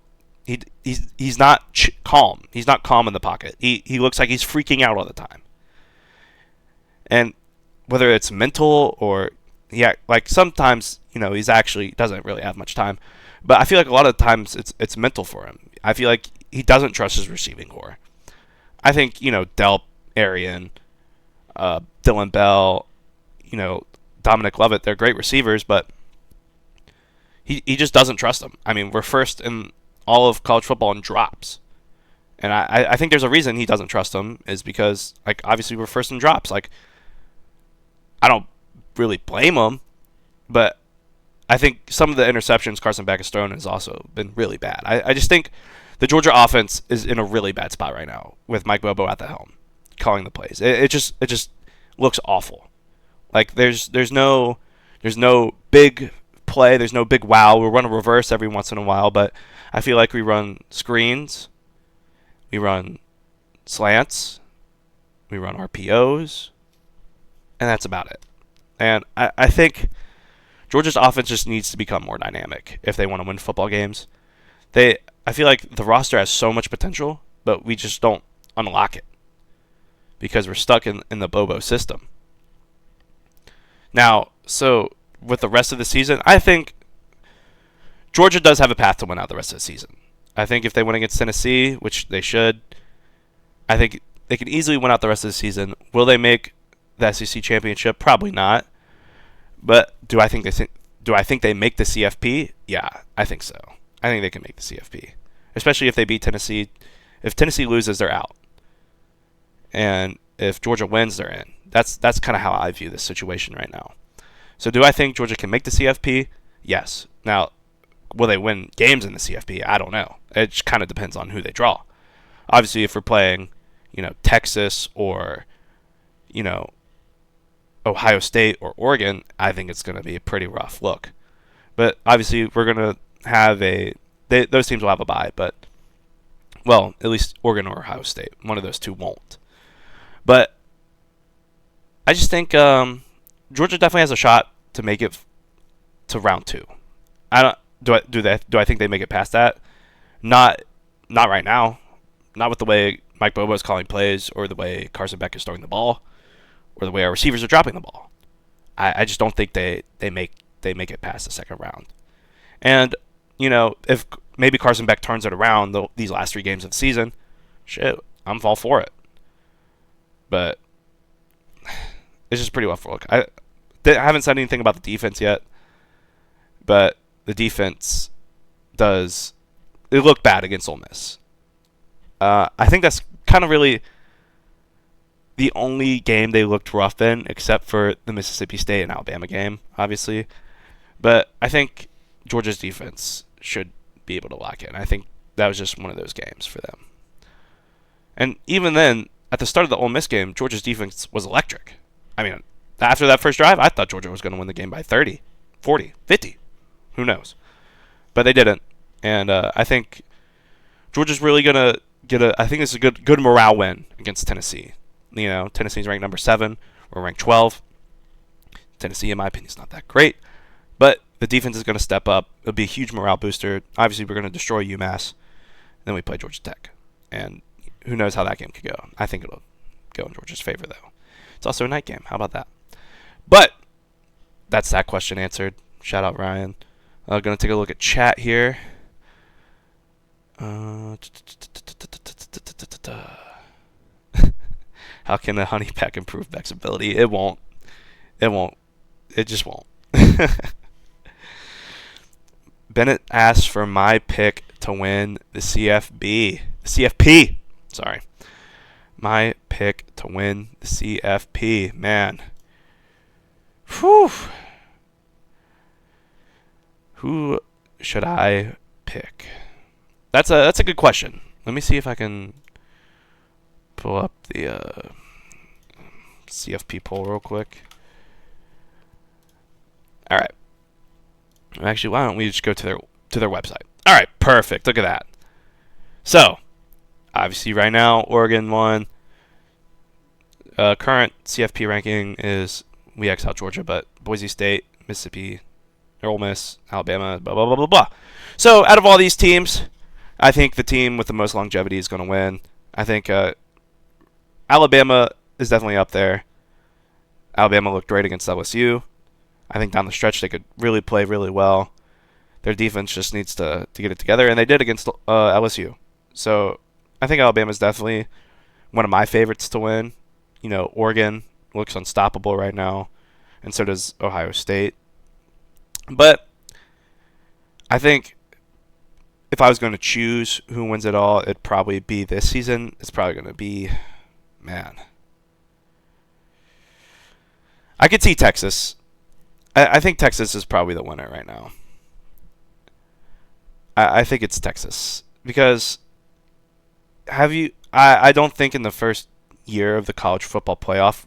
He's not calm. He's not calm in the pocket. He looks like he's freaking out all the time. And whether it's mental or like sometimes, you know, he's actually doesn't really have much time. But I feel like a lot of times it's mental for him. I feel like he doesn't trust his receiving core. I think, you know, Delp, Arian, Dylan Bell, you know, Dominic Lovett, they're great receivers, but he just doesn't trust them. I mean, we're first in all of college football in drops. And I think there's a reason he doesn't trust them is because, like, obviously we're first in drops. Like, I don't really blame him, but I think some of the interceptions Carson Beck has thrown has also been really bad. I just think the Georgia offense is in a really bad spot right now with Mike Bobo at the helm, calling the plays. It just looks awful. Like there's no big play, there's no big wow. We'll run a reverse every once in a while, but I feel like we run screens, we run slants, we run RPOs, and that's about it. And I think Georgia's offense just needs to become more dynamic if they want to win football games. I feel like the roster has so much potential, but we just don't unlock it because we're stuck in the Bobo system. Now, so with the rest of the season, I think Georgia does have a path to win out the rest of the season. I think if they win against Tennessee, which they should, I think they can easily win out the rest of the season. Will they make the SEC championship? Probably not. But do I think they make the CFP? Yeah, I think so. I think they can make the CFP, especially if they beat Tennessee. If Tennessee loses, they're out, and if Georgia wins, they're in. That's kind of how I view this situation right now. So do I think Georgia can make the CFP? Yes. Now, will they win games in the CFP? I don't know. It kind of depends on who they draw. Obviously, if we're playing, you know, Texas or, you know, Ohio State or Oregon, I think it's going to be a pretty rough look. But obviously, we're going to have those teams will have a bye, but, well, at least Oregon or Ohio State. One of those two won't. But I just think Georgia definitely has a shot to make it to round two. I don't do I think they make it past that? Not not right now. Not with the way Mike Bobo is calling plays, or the way Carson Beck is throwing the ball, or the way our receivers are dropping the ball. I just don't think they make it past the second round. And if maybe Carson Beck turns it around these last 3 games of the season, shit, I'm all for it. But it's just pretty rough look. I haven't said anything about the defense yet, but the defense does it looked bad against Ole Miss. I think that's kind of really the only game they looked rough in, except for the Mississippi State and Alabama game, obviously. But I think Georgia's defense should be able to lock in. I think that was just one of those games for them. And even then, at the start of the Ole Miss game, Georgia's defense was electric. I mean, after that first drive, I thought Georgia was going to win the game by 30, 40, 50. Who knows? But they didn't. And I think Georgia's really going to I think it's a good morale win against Tennessee. Tennessee's ranked number 7. We're ranked 12. Tennessee, in my opinion, is not that great. But the defense is going to step up. It'll be a huge morale booster. Obviously, we're going to destroy UMass. Then we play Georgia Tech. And who knows how that game could go. I think it'll go in Georgia's favor, though. It's also a night game. How about that? But that's that question answered. Shout out, Ryan. Going to take a look at chat here. How can the honey pack improve Beck's ability? It won't. It won't. It just won't. Bennett asks for my pick to win the CFP. Sorry. My pick to win the CFP. Man. Whew. Who should I pick? That's a good question. Let me see if I can pull up the CFP poll real quick. All right. Actually, why don't we just go to their website? All right, perfect. Look at that. So, obviously, right now Oregon won. Current CFP ranking is we X out Georgia, but Boise State, Mississippi, Ole Miss, Alabama, blah blah blah blah blah. So, out of all these teams, I think the team with the most longevity is going to win. I think Alabama is definitely up there. Alabama looked great against LSU. I think down the stretch they could really play really well. Their defense just needs to get it together, and they did against LSU. So I think Alabama is definitely one of my favorites to win. Oregon looks unstoppable right now, and so does Ohio State. But I think if I was going to choose who wins it all, it'd probably be this season. It's probably going to be, man. I could see Texas. I think Texas is probably the winner right now. I think it's Texas. Because I don't think in the first year of the college football playoff,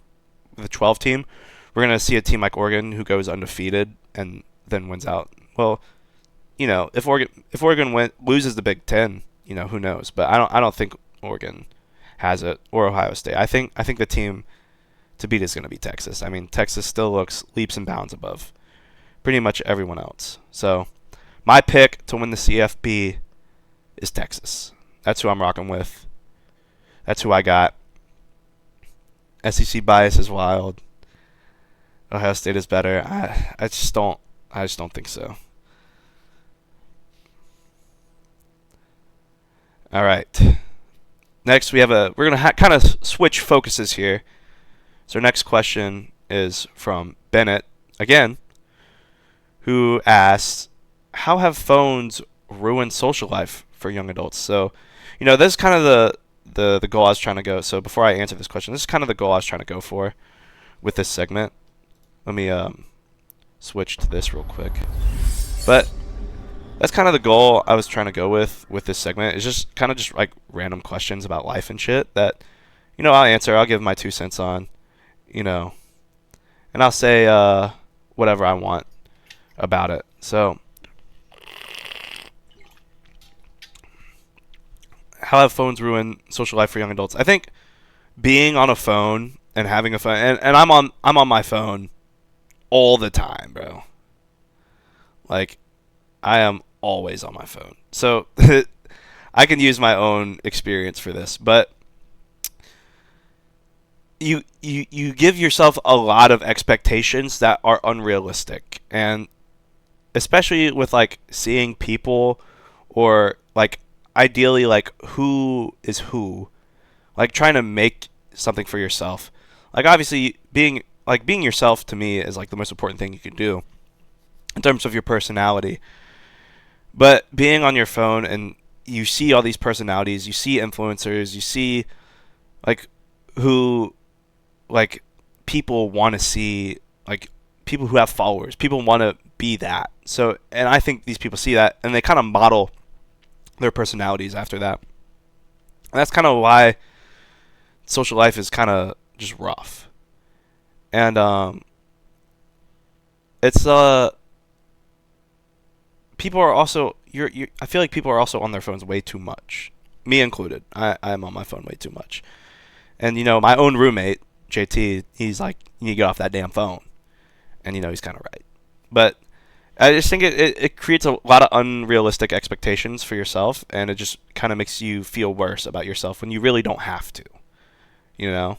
the 12 team, we're going to see a team like Oregon who goes undefeated and then wins out. Well, if Oregon loses the Big Ten, who knows? But I don't think Oregon has it, or Ohio State. I think the team to beat is going to be Texas. I mean, Texas still looks leaps and bounds above pretty much everyone else. So my pick to win the CFP is Texas. That's who I'm rocking with. That's who I got. SEC bias is wild. Ohio State is better. I just don't think so. All right. Next, we're gonna kind of switch focuses here. So our next question is from Bennett again, who asks, "How have phones ruined social life for young adults?" So, this is kind of the goal I was trying to go. So before I answer this question, this is kind of the goal I was trying to go for with this segment. Let me switch to this real quick. But that's kind of the goal I was trying to go with this segment. It's just kind of just like random questions about life and shit that, I'll answer. I'll give my 2 cents on, and I'll say whatever I want about it. So, how have phones ruined social life for young adults? I think being on a phone and having a phone, and I'm on my phone all the time, bro. Like I am always on my phone. So I can use my own experience for this, but you give yourself a lot of expectations that are unrealistic, and especially with like seeing people, or like ideally like who is who, like trying to make something for yourself. Like obviously being yourself to me is like the most important thing you can do in terms of your personality. But being on your phone and you see all these personalities, you see influencers, you see like who like people want to see, like people who have followers, people want to be that. So, and I think these people see that and they kind of model their personalities after that. And that's kind of why social life is kind of just rough. And it's people are also you're I feel like people are also on their phones way too much. Me included. I'm on my phone way too much. And my own roommate, JT, he's like, you need to get off that damn phone. And he's kind of right. But I just think it creates a lot of unrealistic expectations for yourself, and it just kind of makes you feel worse about yourself when you really don't have to, you know?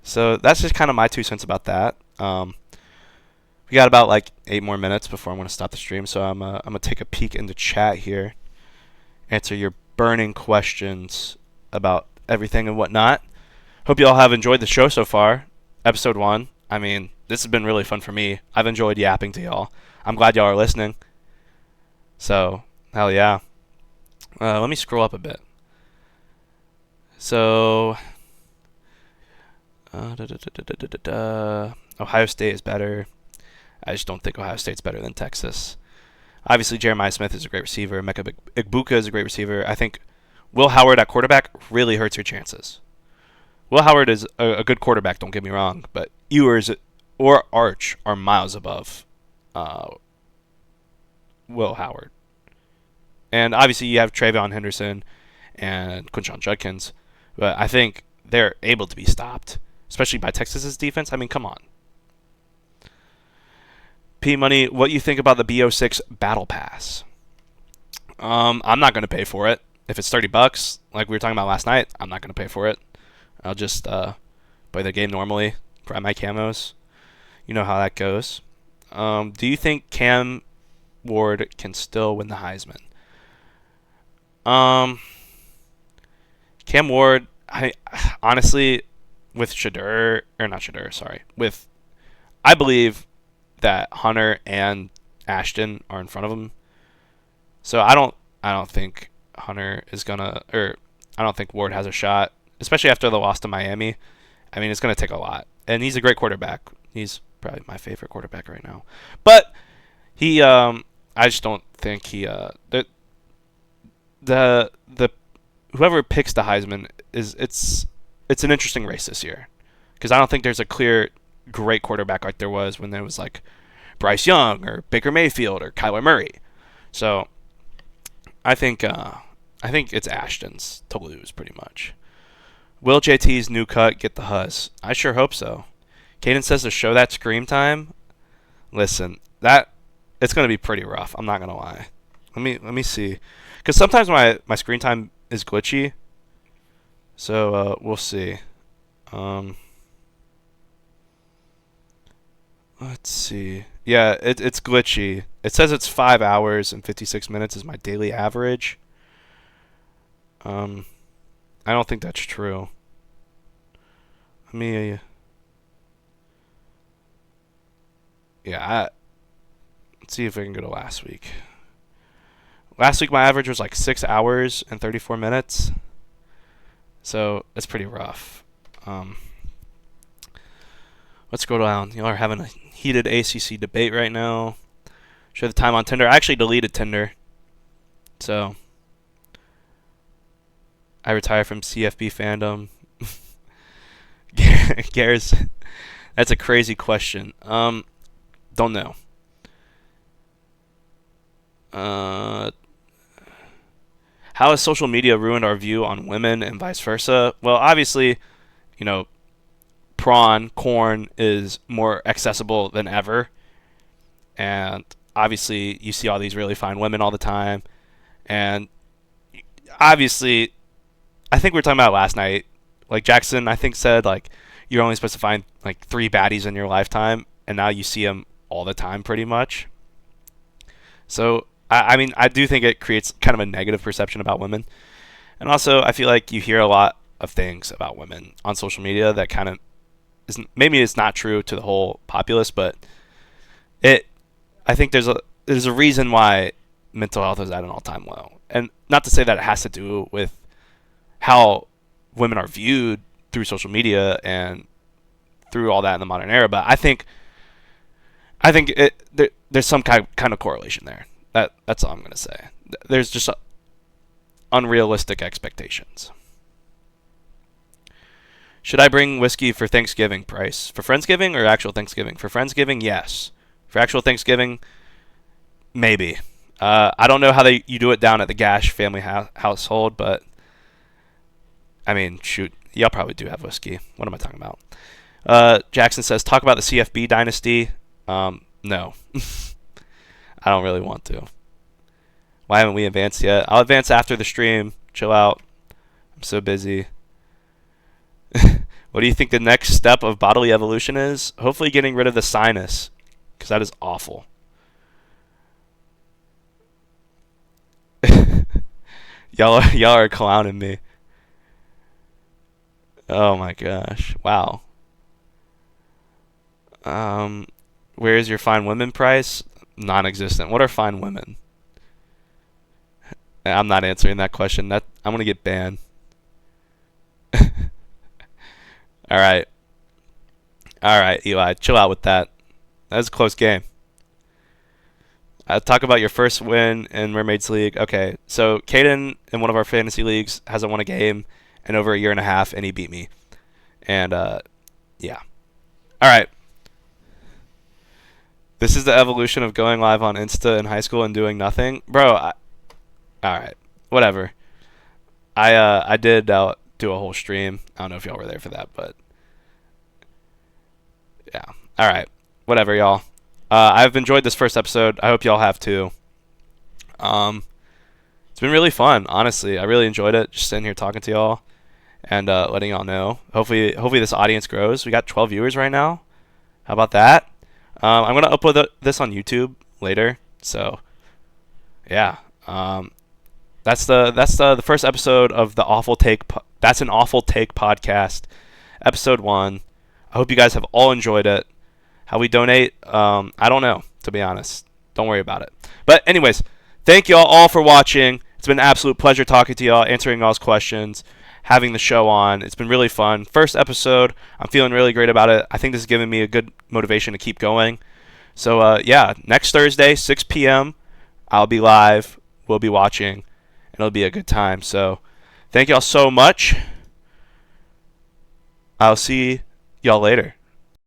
So that's just kind of my 2 cents about that. We got about like 8 more minutes before I'm going to stop the stream, so I'm going to take a peek into chat here, answer your burning questions about everything and whatnot. Hope you all have enjoyed the show so far. Episode 1. I mean, this has been really fun for me. I've enjoyed yapping to y'all. I'm glad y'all are listening. So, hell yeah. Let me scroll up a bit. So, Ohio State is better. I just don't think Ohio State's better than Texas. Obviously, Jeremiah Smith is a great receiver. Mecca Igbuka is a great receiver. I think Will Howard at quarterback really hurts your chances. Will Howard is a good quarterback, don't get me wrong, but Ewers or Arch are miles above uh, Will Howard. And obviously, you have Trayvon Henderson and Quinshon Judkins, but I think they're able to be stopped, especially by Texas's defense. I mean, come on. P Money, what you think about the BO6 Battle Pass? I'm not going to pay for it. If it's $30, like we were talking about last night, I'm not going to pay for it. I'll just play the game normally, grab my camos. You know how that goes. Do you think Cam Ward can still win the Heisman? Cam Ward, I honestly, with Shadur, or not Shadur, sorry, I believe that Hunter and Ashton are in front of him. So I don't think Hunter is gonna, or I don't think Ward has a shot, especially after the loss to Miami. I mean, it's gonna take a lot, and he's a great quarterback. He's probably my favorite quarterback right now. But I just don't think the whoever picks the Heisman it's an interesting race this year, because I don't think there's a clear great quarterback like there was when there was like Bryce Young or Baker Mayfield or Kyler Murray. So I think it's Ashton's to lose pretty much. Will JT's new cut get the Huzz? I sure hope so. Caden says to show that screen time. Listen, that it's gonna be pretty rough. I'm not gonna lie. Let me see, because sometimes my screen time is glitchy. So we'll see. Let's see. Yeah, it's glitchy. It says it's 5 hours and 56 minutes is my daily average. I don't think that's true. Let me. Let's see if I can go to last week. Last week my average was like 6 hours and 34 minutes. So it's pretty rough. Let's go down. Y'all are having a heated ACC debate right now. Show the time on Tinder. I actually deleted Tinder. So I retire from CFP fandom. Garrison, that's a crazy question. Don't know. How has social media ruined our view on women and vice versa? Well, obviously, you know, corn is more accessible than ever. And obviously, you see all these really fine women all the time. And obviously, I think we were talking about it last night. Like Jackson, I think said like you're only supposed to find like 3 baddies in your lifetime, and now you see them all the time, pretty much. So I mean, I do think it creates kind of a negative perception about women, and also I feel like you hear a lot of things about women on social media that kind of isn't, maybe it's not true to the whole populace, but it. I think there's a reason why mental health is at an all time low, and not to say that it has to do with how women are viewed through social media and through all that in the modern era. But I think there's some kind of correlation there. That's all I'm gonna say. There's just unrealistic expectations. Should I bring whiskey for Thanksgiving, Price? For Friendsgiving or actual Thanksgiving? For Friendsgiving, yes. For actual Thanksgiving, maybe. I don't know how you do it down at the Gash family household, but I mean, shoot, y'all probably do have whiskey. What am I talking about? Jackson says, talk about the CFB dynasty. No. I don't really want to. Why haven't we advanced yet? I'll advance after the stream. Chill out. I'm so busy. What do you think the next step of bodily evolution is? Hopefully getting rid of the sinus, because that is awful. Y'all are clowning me. Oh my gosh. Wow. Where is your fine women price? Non-existent. What are fine women? I'm not answering that question. That I'm gonna get banned. All right. All right, Eli, chill out with that. That was a close game. Talk about your first win in Mermaids League. Okay, so Caden in one of our fantasy leagues hasn't won a game in over a year and a half, and he beat me. And yeah. All right. This is the evolution of going live on Insta in high school and doing nothing, bro. All right, whatever. I did do a whole stream. I don't know if y'all were there for that, but yeah. All right, whatever, y'all. I've enjoyed this first episode. I hope y'all have too. It's been really fun, honestly. I really enjoyed it, just sitting here talking to y'all and letting y'all know. Hopefully this audience grows. We got 12 viewers right now. How about that? I'm gonna upload this on YouTube later. So yeah. That's the first episode of the Awful Take. That's an Awful Take podcast, episode 1. I hope you guys have all enjoyed it. How we donate, I don't know, to be honest. Don't worry about it. But anyways, thank you all for watching. It's been an absolute pleasure talking to y'all, answering y'all's questions, having the show on. It's been really fun. First episode, I'm feeling really great about it. I think this has given me a good motivation to keep going. So yeah, next Thursday, 6 p.m., I'll be live. We'll be watching, and it'll be a good time. So thank y'all so much. I'll see y'all later.